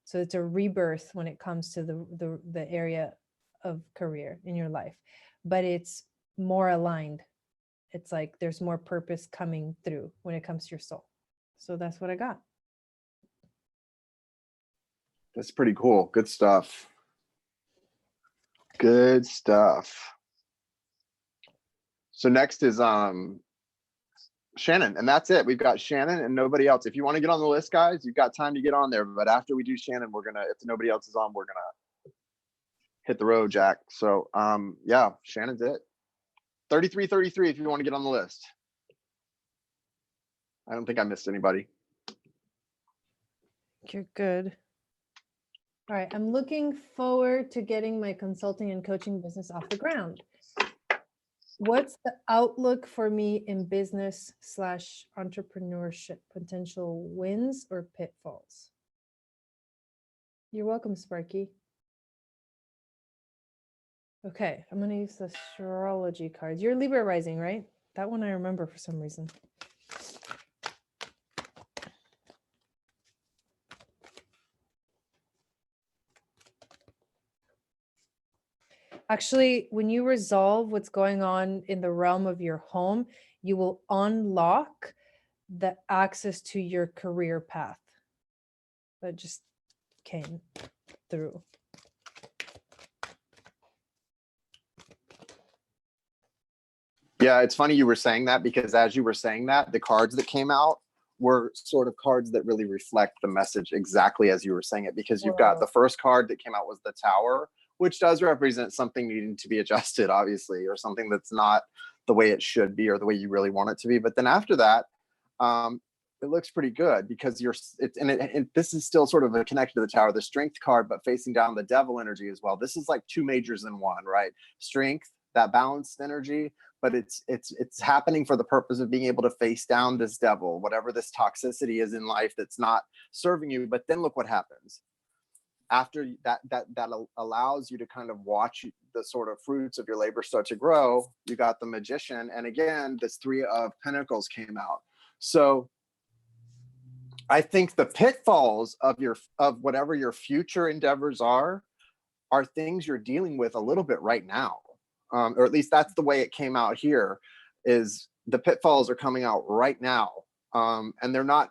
[SPEAKER 2] So it's a rebirth when it comes to the area of career in your life, but it's more aligned. It's like there's more purpose coming through when it comes to your soul. So that's what I got.
[SPEAKER 1] That's pretty cool. Good stuff. Good stuff. So next is Shannon, and that's it. We've got Shannon and nobody else. If you want to get on the list, guys, you've got time to get on there. But after we do Shannon, we're gonna, if nobody else is on, we're gonna hit the road, Jack. So yeah, Shannon's it. 3333 if you want to get on the list. I don't think I missed anybody.
[SPEAKER 2] You're good. All right, I'm looking forward to getting my consulting and coaching business off the ground. What's the outlook for me in business / entrepreneurship? Potential wins or pitfalls? You're welcome, Sparky. Okay, I'm going to use the astrology cards. You're Libra rising, right? That one I remember for some reason. Actually, when you resolve what's going on in the realm of your home, you will unlock the access to your career path. That just came through.
[SPEAKER 1] Yeah, it's funny you were saying that, because as you were saying that, the cards that came out were sort of cards that really reflect the message exactly as you were saying it, because you've got the first card that came out was the Tower, which does represent something needing to be adjusted, obviously, or something that's not the way it should be or the way you really want it to be. But then after that, it looks pretty good, because this is still sort of a connection to the Tower, the Strength card, but facing down the Devil energy as well. This is like two majors in one, right? Strength, that balanced energy, but it's happening for the purpose of being able to face down this devil, whatever this toxicity is in life that's not serving you. But then look what happens after that allows you to kind of watch the sort of fruits of your labor start to grow. You got the Magician, and again, this Three of Pentacles came out. So I think the pitfalls of whatever your future endeavors are things you're dealing with a little bit right now. Or at least that's the way it came out here, is the pitfalls are coming out right now. And they're not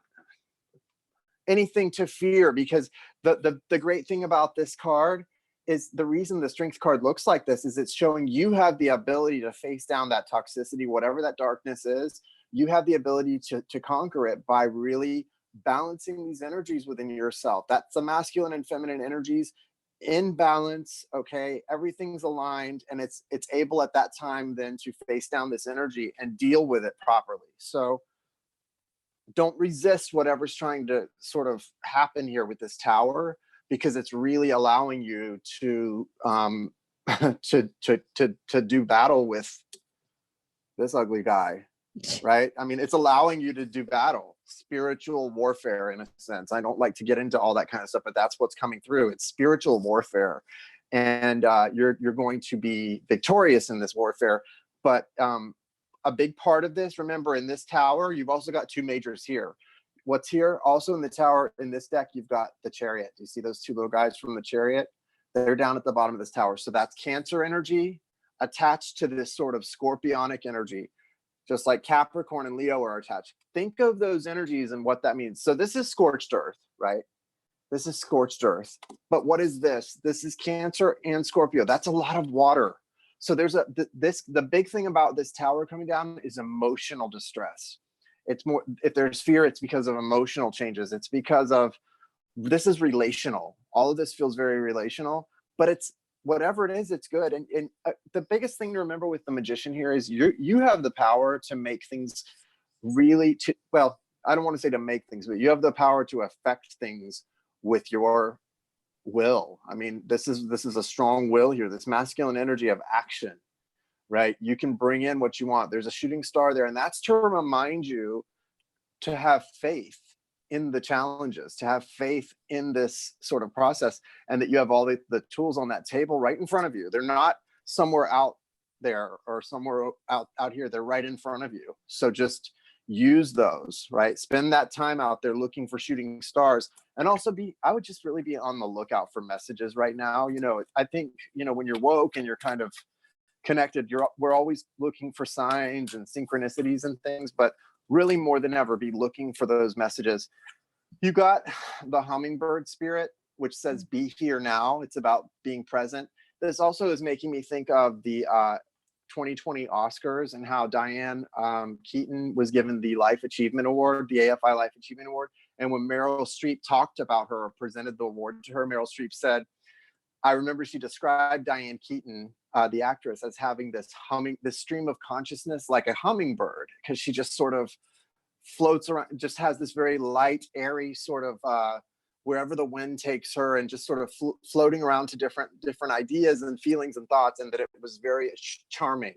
[SPEAKER 1] anything to fear, because the great thing about this card is the reason the Strength card looks like this is it's showing you have the ability to face down that toxicity, whatever that darkness is. You have the ability to conquer it by really balancing these energies within yourself. That's the masculine and feminine energies in balance. Okay, everything's aligned, and it's able at that time then to face down this energy and deal with it properly. So don't resist whatever's trying to sort of happen here with this Tower, because it's really allowing you to to do battle with this ugly guy, right? I mean, it's allowing you to do battle, spiritual warfare in a sense. I don't like to get into all that kind of stuff, but that's what's coming through. It's spiritual warfare, and you're going to be victorious in this warfare. But a big part of this, remember, in this Tower, you've also got two majors here. What's here also in the Tower in this deck, you've got the Chariot. Do you see those two little guys from the Chariot? They're down at the bottom of this Tower. So that's Cancer energy attached to this sort of scorpionic energy, just like Capricorn and Leo are attached. Think of those energies and what that means. So this is scorched earth, right? This is scorched earth. But what is this? This is Cancer and Scorpio. That's a lot of water. So there's the big thing about this Tower coming down is emotional distress. It's more, if there's fear, it's because of emotional changes. It's because of, this is relational. All of this feels very relational, but it's whatever it is, it's good. And the biggest thing to remember with the magician here is you have the power to make things really, well, I don't want to say to make things, but you have the power to affect things with your will. I mean, this is a strong will here, this masculine energy of action, right? You can bring in what you want. There's a shooting star there, and that's to remind you to have faith in the challenges, to have faith in this sort of process, and that you have all the tools on that table right in front of you. They're not somewhere out there or somewhere out here. They're right in front of you. So just use those, right? Spend that time out there looking for shooting stars. And also I would just really be on the lookout for messages right now. You know, I think, you know, when you're woke and you're kind of connected, we're always looking for signs and synchronicities and things, but really more than ever, be looking for those messages. You got the hummingbird spirit, which says be here now. It's about being present. This also is making me think of the 2020 Oscars and how Diane Keaton was given the Life Achievement Award, the AFI Life Achievement Award. And when Meryl Streep talked about her or presented the award to her, Meryl Streep said, I remember she described Diane Keaton, the actress, as having this stream of consciousness like a hummingbird, because she just sort of floats around, just has this very light, airy sort of wherever the wind takes her, and just sort of floating around to different ideas and feelings and thoughts, and that it was very charming.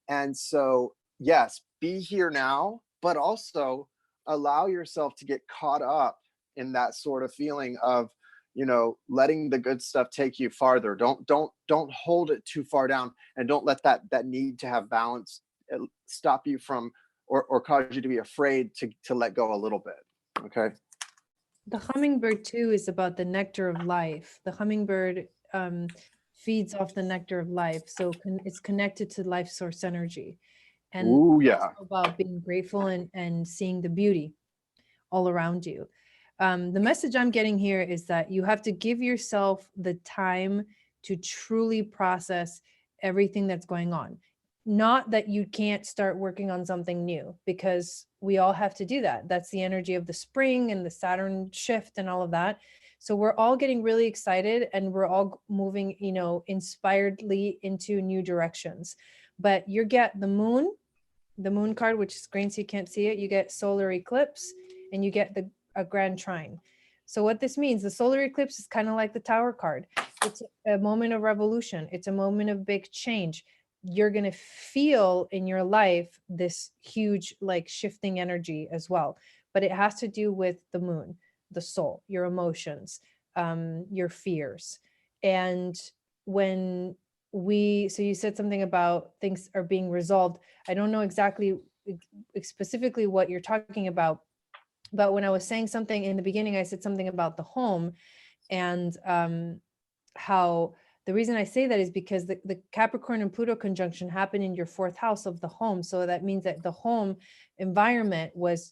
[SPEAKER 1] And so, yes, be here now, but also allow yourself to get caught up in that sort of feeling of, you know, letting the good stuff take you farther. Don't hold it too far down, and don't let that need to have balance stop you from or cause you to be afraid to let go a little bit. Okay.
[SPEAKER 2] The hummingbird too is about the nectar of life. The hummingbird feeds off the nectar of life, so it's connected to life source energy, and
[SPEAKER 1] ooh, yeah,
[SPEAKER 2] about being grateful and seeing the beauty all around you. The message I'm getting here is that you have to give yourself the time to truly process everything that's going on. Not that you can't start working on something new, because we all have to do that. That's the energy of the spring and the Saturn shift and all of that. So we're all getting really excited, and we're all moving, you know, inspiredly into new directions. But you get the moon card, which is green, so you can't see it. You get solar eclipse, and you get a grand trine. So what this means, the solar eclipse is kind of like the Tower card. It's a moment of revolution. It's a moment of big change. You're going to feel in your life this huge, like, shifting energy as well. But it has to do with the moon, the soul, your emotions, your fears. And when so you said something about things are being resolved. I don't know exactly specifically what you're talking about, but when I was saying something in the beginning, I said something about the home, and how the reason I say that is because the Capricorn and Pluto conjunction happened in your fourth house of the home. So that means that the home environment was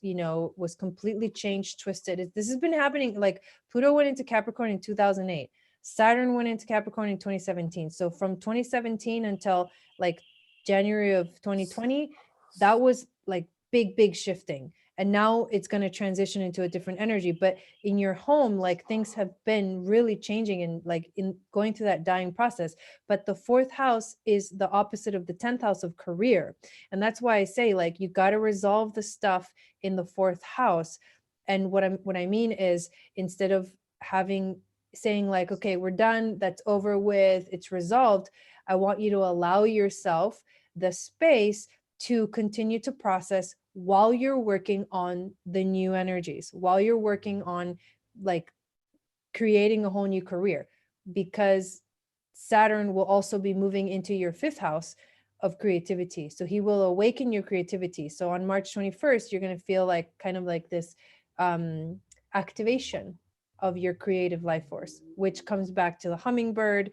[SPEAKER 2] completely changed, twisted. This has been happening. Like, Pluto went into Capricorn in 2008. Saturn went into Capricorn in 2017. So from 2017 until like January of 2020, that was like big shifting. And now it's going to transition into a different energy. But in your home, like, things have been really changing and like in going through that dying process. But the fourth house is the opposite of the 10th house of career. And that's why I say, like, you got to resolve the stuff in the fourth house. And what I mean is, instead of saying like, okay, we're done, that's over with, it's resolved, I want you to allow yourself the space to continue to process while you're working on the new energies, while you're working on like creating a whole new career, because Saturn will also be moving into your fifth house of creativity. So he will awaken your creativity. So on March 21st, you're going to feel like kind of like this activation of your creative life force, which comes back to the hummingbird.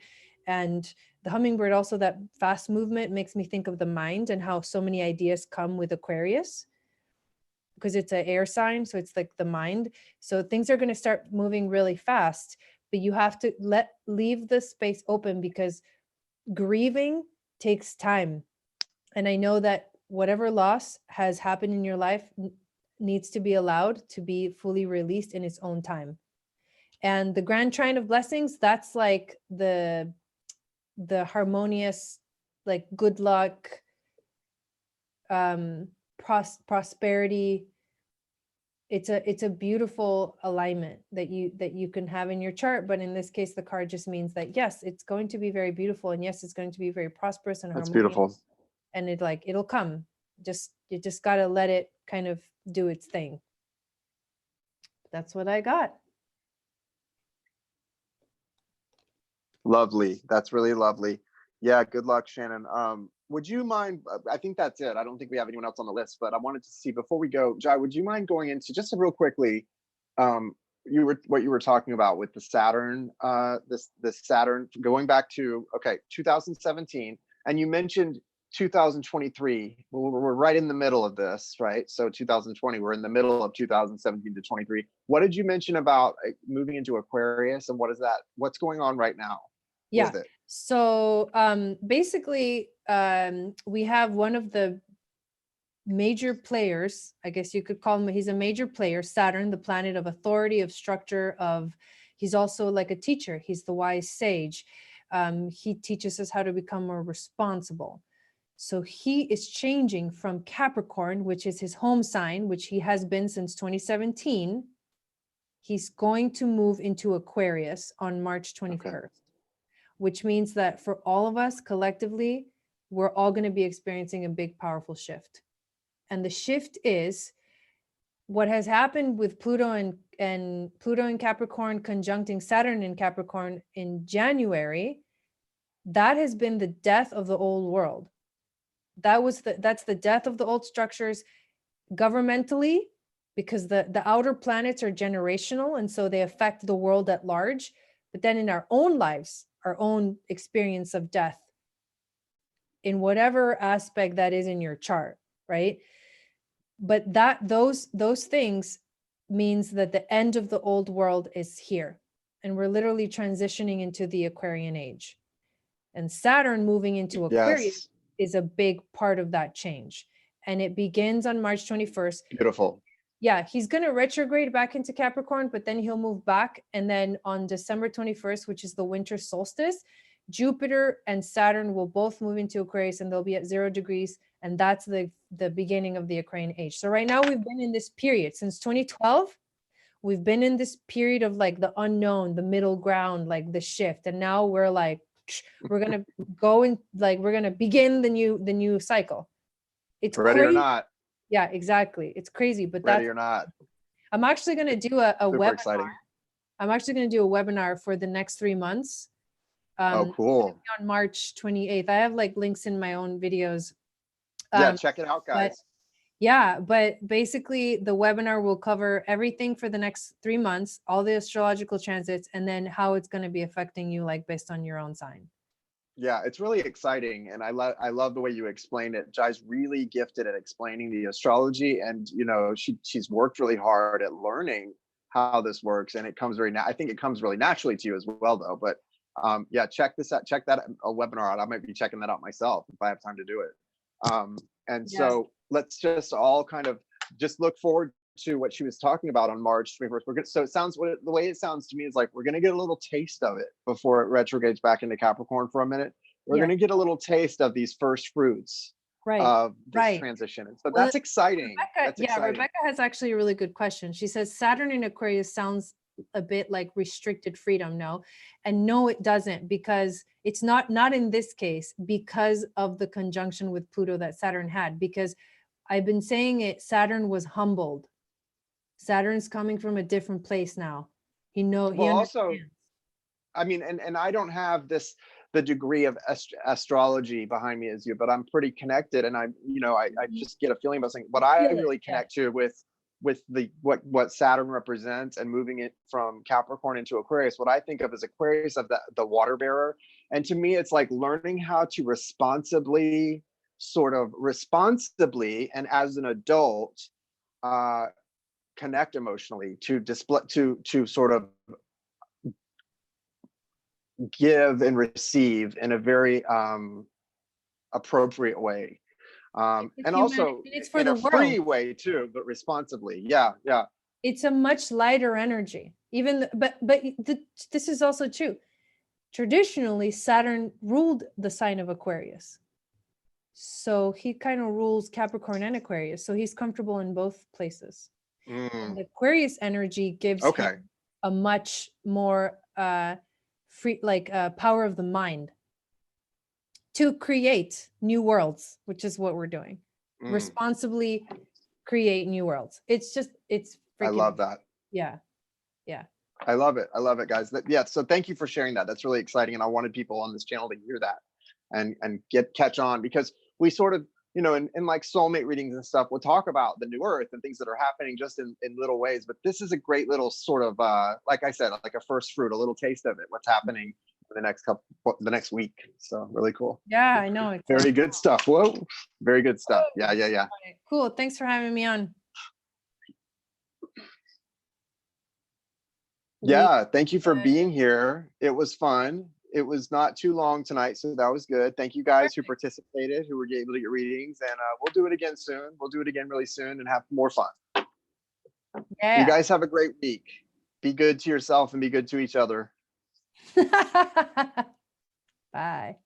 [SPEAKER 2] And the hummingbird, also, that fast movement makes me think of the mind and how so many ideas come with Aquarius, because it's an air sign. So it's like the mind. So things are going to start moving really fast, but you have to leave the space open, because grieving takes time. And I know that whatever loss has happened in your life needs to be allowed to be fully released in its own time. And the grand trine of blessings, that's like the the harmonious, like good luck, prosperity. It's a beautiful alignment that you can have in your chart. But in this case, the card just means that yes, it's going to be very beautiful, and yes, it's going to be very prosperous and
[SPEAKER 1] That's
[SPEAKER 2] harmonious.
[SPEAKER 1] beautiful.
[SPEAKER 2] And it'll come. You just got to let it kind of do its thing. That's what I got.
[SPEAKER 1] Lovely. That's really lovely. Yeah, good luck, Shannon. Would you mind, I think that's it. I don't think we have anyone else on the list, but I wanted to see before we go, Jai, would you mind going into just real quickly, what you were talking about with the Saturn, this Saturn going back to 2017, and you mentioned 2023. We're right in the middle of this, right? So 2020, we're in the middle of 2017 to 23. What did you mention about moving into Aquarius, and what is that? What's going on right now?
[SPEAKER 2] Yeah. So basically, we have one of the major players, I guess you could call him, he's a major player, Saturn, the planet of authority, of structure, he's also like a teacher. He's the wise sage. He teaches us how to become more responsible. So he is changing from Capricorn, which is his home sign, which he has been since 2017. He's going to move into Aquarius on March 21st, which means that for all of us collectively, we're all going to be experiencing a big, powerful shift. And the shift is what has happened with Pluto and Pluto in Capricorn conjuncting Saturn in Capricorn in January. That has been the death of the old world. That's the death of the old structures governmentally, because the outer planets are generational, and so they affect the world at large. But then in our own lives, our own experience of death, in whatever aspect that is in your chart, right? But those things means that the end of the old world is here, and we're literally transitioning into the Aquarian age. And Saturn moving into Aquarius is a big part of that change. And it begins on March 21st.
[SPEAKER 1] Beautiful.
[SPEAKER 2] Yeah, he's going to retrograde back into Capricorn, but then he'll move back. And then on December 21st, which is the winter solstice, Jupiter and Saturn will both move into Aquarius, and they'll be at 0 degrees. And that's the beginning of the Aquarian age. So right now we've been in this period since 2012. We've been in this period of like the unknown, the middle ground, like the shift. And now we're like, we're going to go in, like, we're going to begin the new cycle. It's
[SPEAKER 1] ready
[SPEAKER 2] crazy.
[SPEAKER 1] Or not.
[SPEAKER 2] Yeah, exactly. It's crazy, but
[SPEAKER 1] ready or not.
[SPEAKER 2] I'm actually going to do a webinar.
[SPEAKER 1] Exciting.
[SPEAKER 2] I'm actually going to do a webinar for the next 3 months.
[SPEAKER 1] Oh, cool.
[SPEAKER 2] On March 28th. I have like links in my own videos.
[SPEAKER 1] Yeah, check it out, guys.
[SPEAKER 2] But basically the webinar will cover everything for the next 3 months, all the astrological transits, and then how it's going to be affecting you, like based on your own sign.
[SPEAKER 1] Yeah, it's really exciting, and I love the way you explained it. Jai's really gifted at explaining the astrology, and you know she's worked really hard at learning how this works, and it comes I think it comes really naturally to you as well, though. But yeah, check this out. Check that a webinar out. I might be checking that out myself if I have time to do it. So let's just all kind of just look forward to what she was talking about on March 21st. So it sounds, the way it sounds to me is like we're going to get a little taste of it before it retrogrades back into Capricorn for a minute. We're going to get a little taste of these first fruits of this transition. And so that's exciting.
[SPEAKER 2] Rebecca has actually a really good question. She says Saturn in Aquarius sounds a bit like restricted freedom, no? And no, it doesn't, because it's not in this case, because of the conjunction with Pluto that Saturn had, because I've been saying it, Saturn was humbled. Saturn's coming from a different place now. He
[SPEAKER 1] also, I mean, and I don't have the degree of astrology behind me as you, but I'm pretty connected, and I just get a feeling about something. What I really connect to with the what Saturn represents and moving it from Capricorn into Aquarius, what I think of as Aquarius of the water bearer. And to me, it's like learning how to responsibly and as an adult connect emotionally, to sort of give and receive in a very appropriate way, and also it's for in a free way too, but responsibly. Yeah
[SPEAKER 2] it's a much lighter energy, even but this is also true. traditionally Saturn ruled the sign of Aquarius. So he kind of rules Capricorn and Aquarius. So he's comfortable in both places. And the Aquarius energy gives him a much more free, like power of the mind to create new worlds, which is what we're doing. Responsibly create new worlds. It's freaking,
[SPEAKER 1] I love that.
[SPEAKER 2] Yeah.
[SPEAKER 1] I love it. I love it, guys. So thank you for sharing that. That's really exciting. And I wanted people on this channel to hear that and catch on, because we sort of, you know, in like soulmate readings and stuff, we'll talk about the new earth and things that are happening just in little ways. But this is a great little sort of, like I said, like a first fruit, a little taste of it, what's happening for the next week. So really cool.
[SPEAKER 2] Yeah, I know.
[SPEAKER 1] Very good stuff. Whoa. Very good stuff. Yeah.
[SPEAKER 2] Right. Cool. Thanks for having me on.
[SPEAKER 1] Yeah, thank you for being here. It was fun. It was not too long tonight, so that was good. Thank you guys who participated, who were able to get readings, and we'll do it again soon. We'll do it again really soon and have more fun.
[SPEAKER 2] Yeah.
[SPEAKER 1] You guys have a great week. Be good to yourself and be good to each other.
[SPEAKER 2] Bye.